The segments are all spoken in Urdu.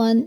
1,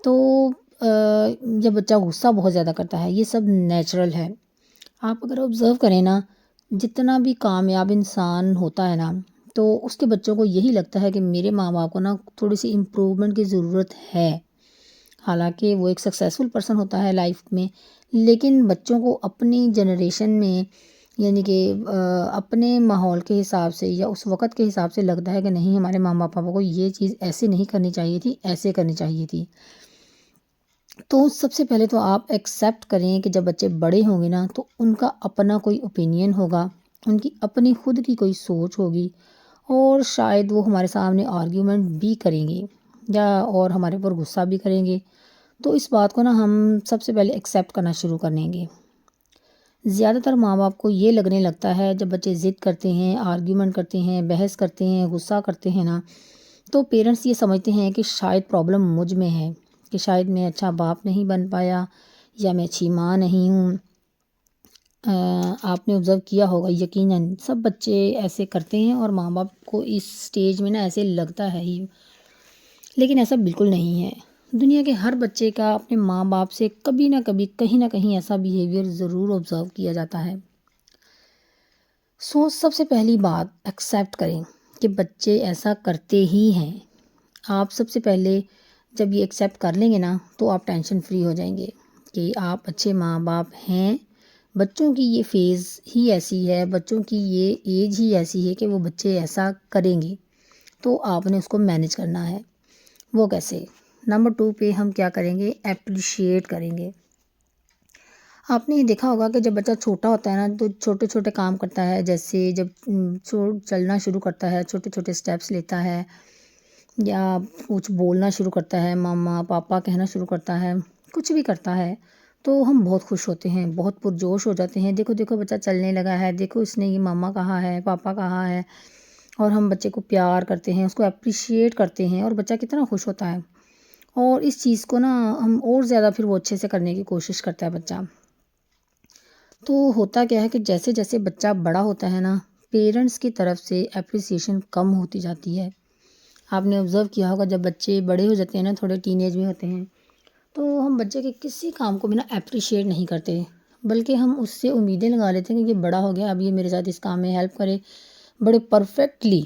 تو جب بچہ غصہ بہت زیادہ کرتا ہے، یہ سب نیچرل ہے۔ آپ اگر آبزرو کریں نا، جتنا بھی کامیاب انسان ہوتا ہے نا، تو اس کے بچوں کو یہی لگتا ہے کہ میرے ماں باپ کو نا تھوڑی سی امپرومنٹ کی ضرورت ہے۔ حالانکہ وہ ایک سکسیزفل پرسن ہوتا ہے لائف میں، لیکن بچوں کو اپنی جنریشن میں، یعنی کہ اپنے ماحول کے حساب سے یا اس وقت کے حساب سے لگتا ہے کہ نہیں، ہمارے ماں پاپا کو یہ چیز ایسے نہیں کرنی چاہیے تھی، ایسے کرنی چاہیے تھی۔ تو سب سے پہلے تو آپ ایکسیپٹ کریں کہ جب بچے بڑے ہوں گے نا، تو ان کا اپنا کوئی اوپینین ہوگا، ان کی اپنی خود کی کوئی سوچ ہوگی، اور شاید وہ ہمارے سامنے آرگیومنٹ بھی کریں گے یا اور ہمارے اوپر غصہ بھی کریں گے۔ تو اس بات کو نا ہم سب سے پہلے ایکسیپٹ کرنا شروع کر دیں گے۔ زیادہ تر ماں باپ کو یہ لگنے لگتا ہے جب بچے ضد کرتے ہیں، آرگیومنٹ کرتے ہیں، بحث کرتے ہیں، غصہ کرتے ہیں نا، تو پیرنٹس یہ سمجھتے ہیں کہ شاید پرابلم مجھ میں ہے، کہ شاید میں اچھا باپ نہیں بن پایا یا میں اچھی ماں نہیں ہوں۔ آپ نے آبزرو کیا ہوگا، یقیناً سب بچے ایسے کرتے ہیں اور ماں باپ کو اس سٹیج میں نا ایسے لگتا ہے ہی، لیکن ایسا بالکل نہیں ہے۔ دنیا کے ہر بچے کا اپنے ماں باپ سے کبھی نہ کبھی کہیں نہ کہیں ایسا بیہیویئر ضرور آبزرو کیا جاتا ہے۔ سب سے پہلی بات ایکسیپٹ کریں کہ بچے ایسا کرتے ہی ہیں۔ آپ سب سے پہلے جب یہ ایکسیپٹ کر لیں گے نا، تو آپ ٹینشن فری ہو جائیں گے کہ آپ اچھے ماں باپ ہیں۔ بچوں کی یہ فیز ہی ایسی ہے، بچوں کی یہ ایج ہی ایسی ہے کہ وہ بچے ایسا کریں گے، تو آپ نے اس کو مینیج کرنا ہے۔ وہ کیسے؟ نمبر 2 پہ ہم کیا کریں گے؟ اپریشیٹ کریں گے۔ آپ نے یہ دیکھا ہوگا کہ جب بچہ چھوٹا ہوتا ہے نا، تو چھوٹے چھوٹے کام کرتا ہے، جیسے جب چلنا شروع کرتا ہے، چھوٹے چھوٹے سٹیپس لیتا ہے، یا کچھ بولنا شروع کرتا ہے، ماما پاپا کہنا شروع کرتا ہے، کچھ بھی کرتا ہے، تو ہم بہت خوش ہوتے ہیں، بہت پرجوش ہو جاتے ہیں۔ دیکھو دیکھو بچہ چلنے لگا ہے، دیکھو اس نے یہ ماما کہا ہے، پاپا کہا ہے، اور ہم بچے کو پیار کرتے ہیں، اس کو اپریشیٹ کرتے ہیں، اور بچہ کتنا خوش ہوتا ہے، اور اس چیز کو نا ہم اور زیادہ پھر وہ اچھے سے کرنے کی کوشش کرتا ہے بچہ۔ تو ہوتا کیا ہے کہ جیسے جیسے بچہ بڑا ہوتا ہے نا، پیرنٹس کی طرف سے اپریسیشن کم ہوتی جاتی ہے۔ آپ نے آبزرو کیا ہوگا جب بچے بڑے ہو جاتے ہیں نا، تھوڑے ٹین ایج میں ہوتے ہیں، تو ہم بچے کے کسی کام کو بھی نا اپریشیٹ نہیں کرتے، بلکہ ہم اس سے امیدیں لگا لیتے ہیں کہ یہ بڑا ہو گیا، اب یہ میرے ساتھ اس کام میں ہیلپ کرے بڑے پرفیکٹلی،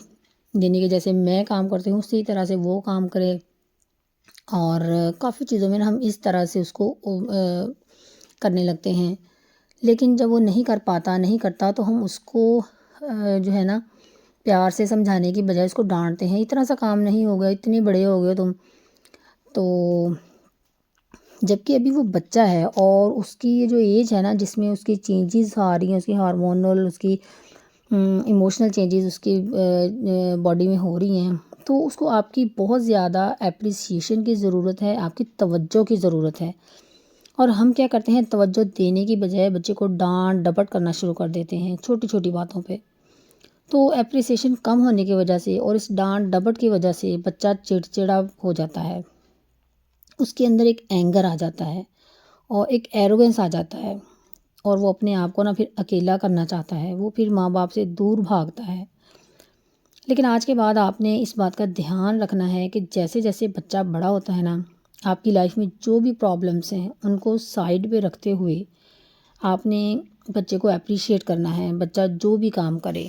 یعنی کہ جیسے میں کام کرتی ہوں اسی طرح سے وہ کام کرے، اور کافی چیزوں میں نا ہم اس طرح سے اس کو کرنے لگتے ہیں۔ لیکن جب وہ نہیں کر پاتا، نہیں کرتا، تو ہم اس کو جو ہے نا پیار سے سمجھانے کی بجائے اس کو ڈانٹتے ہیں، اتنا سا کام نہیں ہوگا، اتنے بڑے ہو گئے تم۔ تو جبکہ ابھی وہ بچہ ہے، اور اس کی یہ جو ایج ہے نا، جس میں اس کی چینجز آ رہی ہیں، اس کی ہارمونل، اس کی ایموشنل چینجز اس کی باڈی میں ہو رہی ہیں، تو اس کو آپ کی بہت زیادہ اپریسیشن کی ضرورت ہے، آپ کی توجہ کی ضرورت ہے۔ اور ہم کیا کرتے ہیں، توجہ دینے کی بجائے بچے کو ڈانٹ ڈپٹ کرنا شروع کر دیتے ہیں چھوٹی چھوٹی باتوں پہ۔ تو اپریسیشن کم ہونے کی وجہ سے اور اس ڈانٹ ڈپٹ کی وجہ سے بچہ چڑچڑا ہو جاتا ہے، اس کے اندر ایک اینگر آ جاتا ہے، اور ایک ایروگنس آ جاتا ہے، اور وہ اپنے آپ کو نا پھر اکیلا کرنا چاہتا ہے، وہ پھر ماں باپ سے دور بھاگتا ہے۔ لیکن آج کے بعد آپ نے اس بات کا دھیان رکھنا ہے کہ جیسے جیسے بچہ بڑا ہوتا ہے نا، آپ کی لائف میں جو بھی پرابلمس ہیں ان کو سائڈ پہ رکھتے ہوئے آپ نے بچے کو اپریشیٹ کرنا ہے، بچہ جو بھی کام کرے۔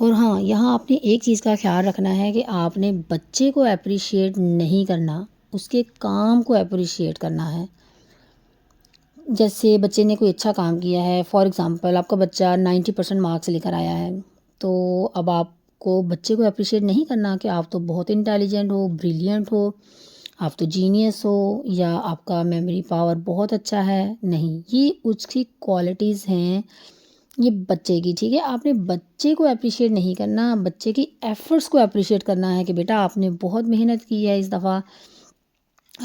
اور ہاں، یہاں آپ نے ایک چیز کا خیال رکھنا ہے کہ آپ نے بچے کو اپریشیٹ نہیں کرنا، اس کے کام کو اپریشیٹ کرنا ہے۔ جیسے بچے نے کوئی اچھا کام کیا ہے، فار ایگزامپل آپ کا بچہ 90% مارکس لے کر آیا ہے، تو اب آپ کو بچے کو اپریشیٹ نہیں کرنا کہ آپ تو بہت انٹیلیجنٹ ہو، بریلینٹ ہو، آپ تو جینیس ہو، یا آپ کا میموری پاور بہت اچھا ہے۔ نہیں، یہ اس کی کوالٹیز ہیں، یہ بچے کی، ٹھیک ہے۔ آپ نے بچے کو اپریشیٹ نہیں کرنا، بچے کی ایفرٹس کو اپریشیٹ کرنا ہے کہ بیٹا آپ نے بہت محنت کی ہے، اس دفعہ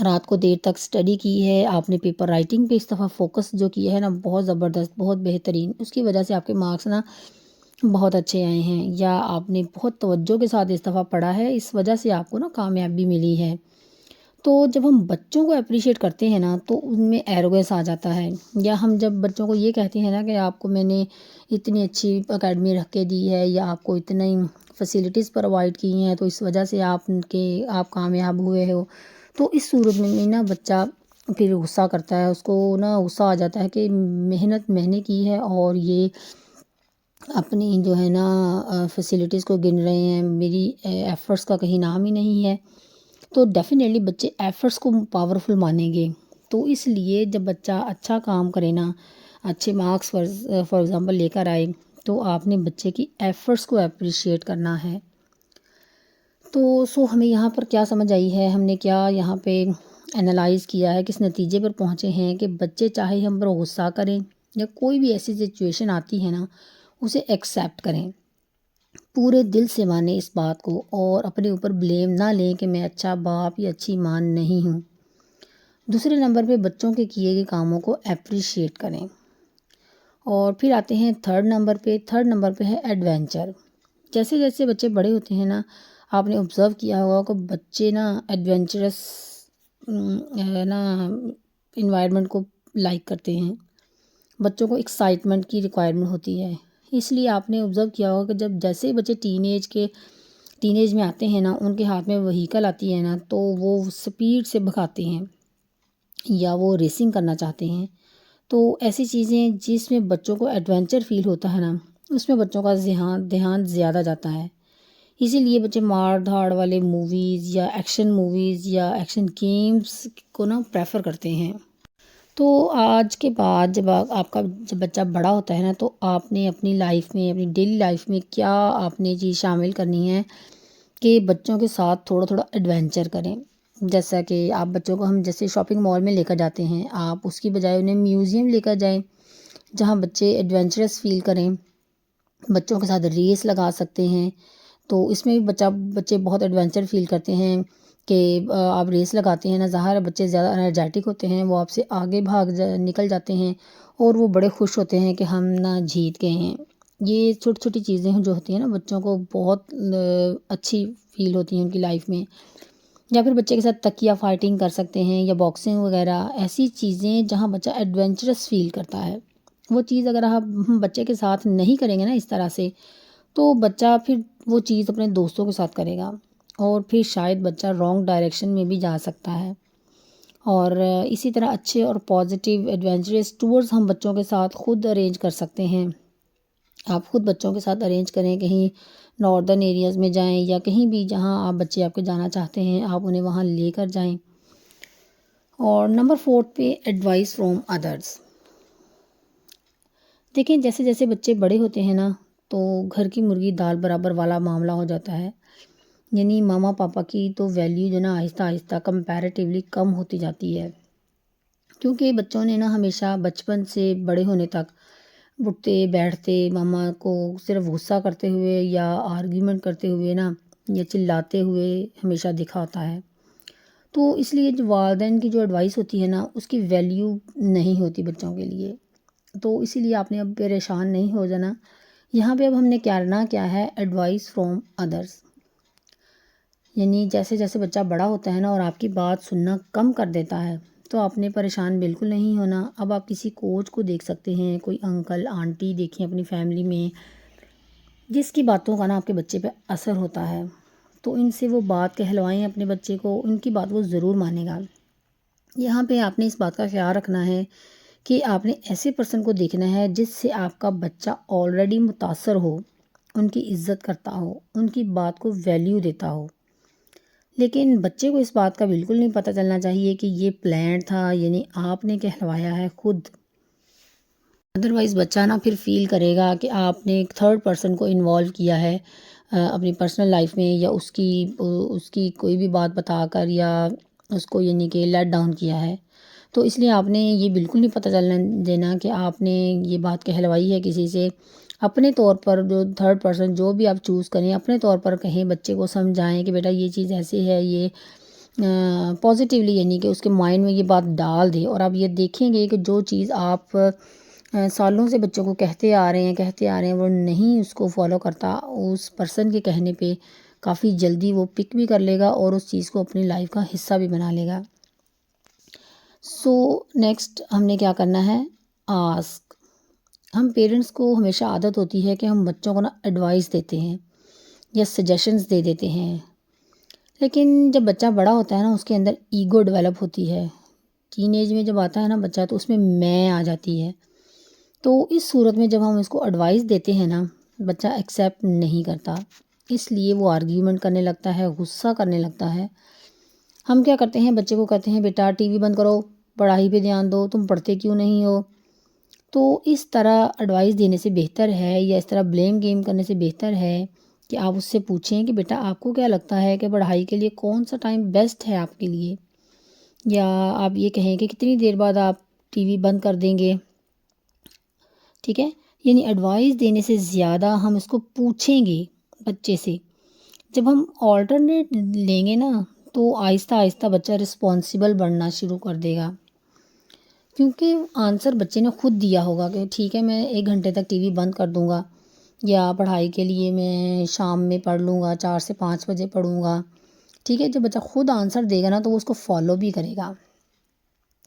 رات کو دیر تک اسٹڈی کی ہے، آپ نے پیپر رائٹنگ پہ اس دفعہ فوکس جو کیا ہے نا، بہت زبردست، بہت بہترین، اس کی وجہ سے آپ کے مارکس نا بہت اچھے آئے ہیں، یا آپ نے بہت توجہ کے ساتھ اس دفعہ پڑھا ہے، اس وجہ سے آپ کو نا کامیابی ملی ہے۔ تو جب ہم بچوں کو اپریشیٹ کرتے ہیں نا، تو ان میں ایروگنس آ جاتا ہے، یا ہم جب بچوں کو یہ کہتے ہیں نا کہ آپ کو میں نے اتنی اچھی اکیڈمی رکھ کے دی ہے، یا آپ کو اتنی فیسلٹیز پرووائڈ کی ہیں، تو اس وجہ سے آپ کامیاب ہوئے ہو، تو اس صورت میں نا بچہ پھر غصہ کرتا ہے، اس کو نا غصہ آ جاتا ہے کہ محنت میں نے کی ہے اور یہ اپنی جو ہے نا فیسلٹیز کو گن رہے ہیں، میری ایفرٹس کا کہیں نام ہی نہیں ہے. تو ڈیفینیٹلی بچے ایفرٹس کو پاورفل مانیں گے. تو اس لیے جب بچہ اچھا کام کرے نا، اچھے مارکس فار ایگزامپل لے کر آئے، تو آپ نے بچے کی ایفرٹس کو اپریشیٹ کرنا ہے. تو ہمیں یہاں پر کیا سمجھ آئی ہے، ہم نے کیا یہاں پہ انالائز کیا ہے، کس نتیجے پر پہنچے ہیں کہ بچے چاہے ہم پر غصہ کریں یا کوئی بھی ایسی سچویشن آتی ہے نا، اسے ایکسیپٹ کریں، پورے دل سے مانیں اس بات کو، اور اپنے اوپر بلیم نہ لیں کہ میں اچھا باپ یا اچھی ماں نہیں ہوں. دوسرے نمبر پہ بچوں کے کیے گئے کاموں کو اپریشیٹ کریں. اور پھر آتے ہیں تھرڈ نمبر پہ ہے ایڈونچر. جیسے جیسے بچے بڑے ہوتے ہیں نا، آپ نے آبزرو کیا ہوگا کہ بچے نا ایڈونچرس نا انوائرمنٹ کو لائک کرتے ہیں. بچوں کو ایکسائٹمنٹ کی ریکوائرمنٹ ہوتی ہے. اس لیے آپ نے آبزرو کیا ہوگا کہ جب جیسے بچے ٹین ایج میں آتے ہیں نا، ان کے ہاتھ میں وہیکل آتی ہے نا، تو وہ سپیڈ سے بھگاتے ہیں یا وہ ریسنگ کرنا چاہتے ہیں. تو ایسی چیزیں جس میں بچوں کو ایڈونچر فیل ہوتا ہے نا، اس میں بچوں کا دھیان زیادہ جاتا ہے. اسی لیے بچے مار دھاڑ والے موویز یا ایکشن گیمز کو نا پریفر کرتے ہیں. تو آج کے بعد جب بچہ بڑا ہوتا ہے نا، تو آپ نے اپنی لائف میں، اپنی ڈیلی لائف میں کیا آپ نے چیز شامل کرنی ہے کہ بچوں کے ساتھ تھوڑا تھوڑا ایڈونچر کریں. جیسا کہ آپ بچوں کو ہم جیسے شاپنگ مال میں لے کر جاتے ہیں، آپ اس کی بجائے انہیں میوزیم لے کر جائیں جہاں بچے ایڈونچرس فیل کریں. بچوں کے ساتھ ریس لگا سکتے ہیں، تو اس میں بھی بچے بہت ایڈونچر فیل کرتے ہیں کہ آپ ریس لگاتے ہیں نا، ظاہر ہے بچے زیادہ انرجیٹک ہوتے ہیں، وہ آپ سے آگے نکل جاتے ہیں اور وہ بڑے خوش ہوتے ہیں کہ ہم نا جیت گئے ہیں. یہ چھوٹی چھوٹی چیزیں جو ہوتی ہیں نا، بچوں کو بہت اچھی فیل ہوتی ہیں ان کی لائف میں. یا پھر بچے کے ساتھ تکیہ فائٹنگ کر سکتے ہیں یا باکسنگ وغیرہ، ایسی چیزیں جہاں بچہ ایڈونچرس فیل کرتا ہے. وہ چیز اگر آپ بچے کے ساتھ نہیں کریں گے نا اس طرح سے، تو بچہ پھر وہ چیز اپنے دوستوں کے ساتھ کرے گا اور پھر شاید بچہ رانگ ڈائریکشن میں بھی جا سکتا ہے. اور اسی طرح اچھے اور پازیٹیو ایڈونچرس ٹورز ہم بچوں کے ساتھ خود ارینج کر سکتے ہیں. آپ خود بچوں کے ساتھ ارینج کریں، کہیں ناردرن ایریاز میں جائیں یا کہیں بھی جہاں آپ بچے آپ کے جانا چاہتے ہیں، آپ انہیں وہاں لے کر جائیں. اور نمبر 4 پہ ایڈوائس فرام ادرس. دیکھیں جیسے جیسے بچے بڑے ہوتے ہیں نا، تو گھر کی مرغی دال برابر والا معاملہ ہو جاتا ہے. یعنی ماما پاپا کی تو ویلیو جو نا آہستہ آہستہ کمپیریٹیولی کم ہوتی جاتی ہے، کیونکہ بچوں نے نا ہمیشہ بچپن سے بڑے ہونے تک اٹھتے بیٹھتے ماما کو صرف غصہ کرتے ہوئے یا آرگیومنٹ کرتے ہوئے نا، یا چلاتے ہوئے ہمیشہ دکھا ہوتا ہے. تو اس لیے جو والدین کی جو ایڈوائس ہوتی ہے نا، اس کی ویلیو نہیں ہوتی بچوں کے لیے. تو اسی لیے آپ نے اب پریشان نہیں ہو جانا. یہاں پہ اب ہم نے کرنا کیا ہے، ایڈوائس فرام ادرس. یعنی جیسے جیسے بچہ بڑا ہوتا ہے نا اور آپ کی بات سننا کم کر دیتا ہے، تو آپ نے پریشان بالکل نہیں ہونا. اب آپ کسی کوچ کو دیکھ سکتے ہیں، کوئی انکل آنٹی دیکھیں اپنی فیملی میں جس کی باتوں کا نا آپ کے بچے پہ اثر ہوتا ہے، تو ان سے وہ بات کہلوائیں اپنے بچے کو، ان کی بات وہ ضرور مانے گا. یہاں پہ آپ نے اس بات کا خیال رکھنا ہے کہ آپ نے ایسے پرسن کو دیکھنا ہے جس سے آپ کا بچہ آلریڈی متاثر ہو، ان کی عزت کرتا ہو، ان کی بات کو ویلیو دیتا ہو. لیکن بچے کو اس بات کا بالکل نہیں پتہ چلنا چاہیے کہ یہ پلانڈ تھا، یعنی آپ نے کہلوایا ہے خود. ادروائز بچہ نا پھر فیل کرے گا کہ آپ نے ایک تھرڈ پرسن کو انوالو کیا ہے اپنی پرسنل لائف میں، یا اس کی کوئی بھی بات بتا کر یا اس کو یعنی کہ لیٹ ڈاؤن کیا ہے. تو اس لیے آپ نے یہ بالکل نہیں پتہ چلنا دینا کہ آپ نے یہ بات کہلوائی ہے کسی سے. اپنے طور پر جو تھرڈ پرسن جو بھی آپ چوز کریں، اپنے طور پر کہیں، بچے کو سمجھائیں کہ بیٹا یہ چیز ایسے ہے، یہ پازیٹیولی یعنی کہ اس کے مائنڈ میں یہ بات ڈال دیں. اور آپ یہ دیکھیں گے کہ جو چیز آپ سالوں سے بچوں کو کہتے آ رہے ہیں وہ نہیں اس کو فالو کرتا، اس پرسن کے کہنے پہ کافی جلدی وہ پک بھی کر لے گا اور اس چیز کو اپنی لائف کا حصہ بھی بنا لے گا. سو نیکسٹ ہم نے کیا کرنا ہے، آسک. ہم پیرنٹس کو ہمیشہ عادت ہوتی ہے کہ ہم بچوں کو نا ایڈوائس دیتے ہیں یا سجیشنز دے دیتے ہیں، لیکن جب بچہ بڑا ہوتا ہے نا، اس کے اندر ایگو ڈیولپ ہوتی ہے. ٹین ایج میں جب آتا ہے نا بچہ، تو اس میں آ جاتی ہے. تو اس صورت میں جب ہم اس کو ایڈوائس دیتے ہیں نا، بچہ ایکسیپٹ نہیں کرتا، اس لیے وہ آرگیومنٹ کرنے لگتا ہے، غصہ کرنے لگتا ہے. ہم کیا کرتے ہیں، بچے کو کہتے ہیں بیٹا ٹی وی بند کرو، پڑھائی پہ دھیان دو، تم پڑھتے کیوں نہیں ہو. تو اس طرح ایڈوائس دینے سے بہتر ہے، یا اس طرح بلیم گیم کرنے سے بہتر ہے کہ آپ اس سے پوچھیں کہ بیٹا آپ کو کیا لگتا ہے کہ پڑھائی کے لیے کون سا ٹائم بیسٹ ہے آپ کے لیے. یا آپ یہ کہیں کہ کتنی دیر بعد آپ ٹی وی بند کر دیں گے. ٹھیک ہے، یعنی ایڈوائس دینے سے زیادہ ہم اس کو پوچھیں گے بچے سے. جب ہم آلٹرنیٹ لیں گے نا، تو آہستہ آہستہ بچہ رسپانسیبل بننا شروع کر دے گا، کیونکہ آنسر بچے نے خود دیا ہوگا کہ ٹھیک ہے میں 1 گھنٹے تک ٹی وی بند کر دوں گا، یا پڑھائی کے لیے میں شام میں پڑھ لوں گا، 4 سے 5 بجے پڑھوں گا. ٹھیک ہے، جب بچہ خود آنسر دے گا نا، تو وہ اس کو فالو بھی کرے گا.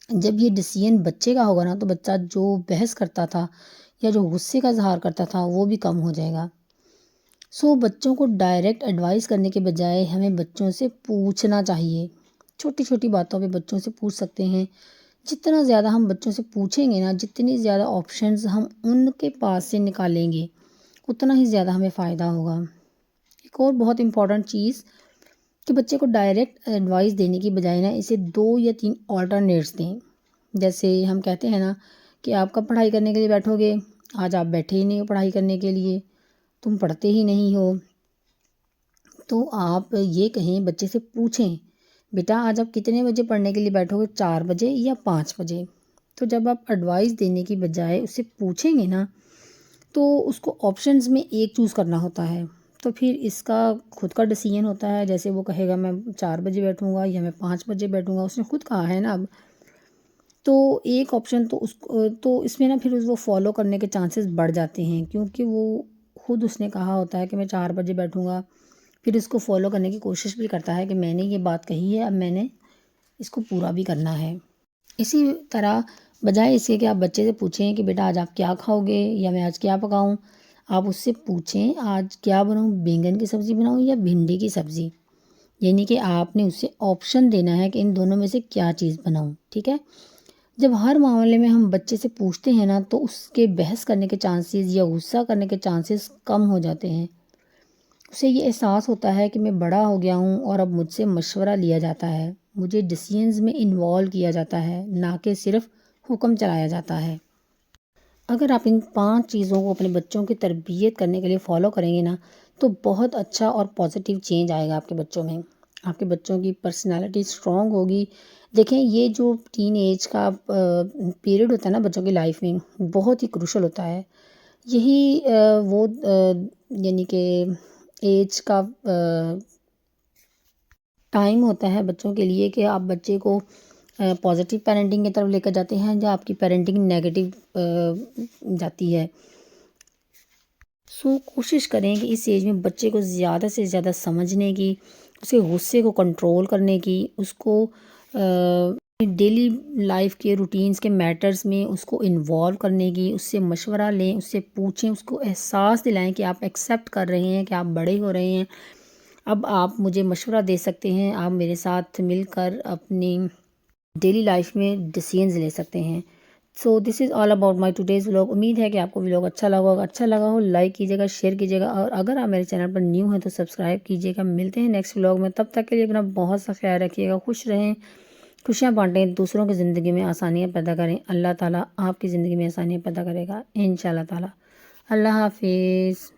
جب یہ ڈیسیژن بچے کا ہوگا نا، تو بچہ جو بحث کرتا تھا یا جو غصے کا اظہار کرتا تھا، وہ بھی کم ہو جائے گا. بچوں کو ڈائریکٹ ایڈوائس کرنے کے بجائے ہمیں بچوں سے پوچھنا چاہیے. چھوٹی چھوٹی باتوں پہ بچوں سے پوچھ سکتے ہیں. جتنا زیادہ ہم بچوں سے پوچھیں گے نا، جتنی زیادہ آپشنز ہم ان کے پاس سے نکالیں گے، اتنا ہی زیادہ ہمیں فائدہ ہوگا. ایک اور بہت امپورٹنٹ چیز کہ بچے کو ڈائریکٹ ایڈوائس دینے کی بجائے نا، اسے 2 یا 3 آلٹرنیٹس دیں. جیسے ہم کہتے ہیں نا کہ آپ کب پڑھائی کرنے کے لیے بیٹھو گے، آج آپ بیٹھے ہی نہیں ہو پڑھائی کرنے کے لیے، تم پڑھتے ہی نہیں ہو. تو آپ یہ کہیں، بچے سے پوچھیں بیٹا آج آپ کتنے بجے پڑھنے کے لیے بیٹھو گے، 4 بجے یا 5 بجے. تو جب آپ ایڈوائس دینے کی بجائے اس سے پوچھیں گے نا، تو اس کو آپشنز میں ایک چوز کرنا ہوتا ہے. تو پھر اس کا خود کا ڈیسیژن ہوتا ہے. جیسے وہ کہے گا میں 4 بجے بیٹھوں گا یا میں 5 بجے بیٹھوں گا، اس نے خود کہا ہے نا اب. تو ایک آپشن تو اس میں نا پھر وہ فالو کرنے کے چانسز بڑھ جاتے ہیں، کیونکہ وہ خود اس نے کہا ہوتا ہے کہ میں 4 بجے بیٹھوں گا. پھر اس کو فالو کرنے کی کوشش بھی کرتا ہے کہ میں نے یہ بات کہی ہے، اب میں نے اس کو پورا بھی کرنا ہے. اسی طرح بجائے اس کے کہ آپ بچے سے پوچھیں کہ بیٹا آج آپ کیا کھاؤ گے، یا میں آج کیا پکاؤں، آپ اس سے پوچھیں آج کیا بناؤں، بینگن کی سبزی بناؤں یا بھنڈی کی سبزی. یعنی کہ آپ نے اس سے آپشن دینا ہے کہ ان دونوں میں سے کیا چیز بناؤں. ٹھیک ہے، جب ہر معاملے میں ہم بچے سے پوچھتے ہیں نا، تو اس کے بحث کرنے کے چانسز یا غصہ کرنے کے چانسز کم ہو جاتے ہیں. اسے یہ احساس ہوتا ہے کہ میں بڑا ہو گیا ہوں اور اب مجھ سے مشورہ لیا جاتا ہے، مجھے ڈیسیژنز میں انوالو کیا جاتا ہے، نہ کہ صرف حکم چلایا جاتا ہے. اگر آپ ان 5 چیزوں کو اپنے بچوں کی تربیت کرنے کے لیے فالو کریں گے نا، تو بہت اچھا اور پازیٹیو چینج آئے گا آپ کے بچوں میں. آپ کے بچوں کی پرسنالٹی اسٹرانگ ہوگی. دیکھیں، یہ جو ٹین ایج کا پیریڈ ہوتا ہے نا بچوں کی لائف میں، بہت ہی کروشل ہوتا ہے. یہی وہ یعنی کہ ایج کا ٹائم ہوتا ہے بچوں کے لیے کہ آپ بچے کو پازیٹیو پیرنٹنگ کی طرف لے کر جاتے ہیں، یا آپ کی پیرنٹنگ نیگیٹو جاتی ہے. کوشش کریں کہ اس ایج میں بچے کو زیادہ سے زیادہ سمجھنے کی، اس کے غصے کو کنٹرول کرنے کی، اس کو ڈیلی لائف کے روٹینز کے میٹرز میں اس کو انوالو کرنے کی، اس سے مشورہ لیں، اس سے پوچھیں، اس کو احساس دلائیں کہ آپ ایکسیپٹ کر رہے ہیں کہ آپ بڑے ہو رہے ہیں، اب آپ مجھے مشورہ دے سکتے ہیں، آپ میرے ساتھ مل کر اپنی ڈیلی لائف میں ڈیسیژنز لے سکتے ہیں. This is all about my today's vlog. امید ہے کہ آپ کو ولاگ اچھا لگا ہوگا. اچھا لگا ہو لائک کیجیے گا، شیئر کیجیے گا، اور اگر آپ میرے چینل پر نیو ہیں تو سبسکرائب کیجیے گا. ملتے ہیں نیکسٹ ولاگ میں، تب تک کے لیے اپنا بہت سا خیال رکھیے گا. خوش رہیں، خوشیاں بانٹیں، دوسروں کی زندگی میں آسانیاں پیدا کریں. اللہ تعالیٰ آپ کی زندگی میں آسانیاں پیدا کرے گا انشاءاللہ تعالیٰ. اللہ حافظ.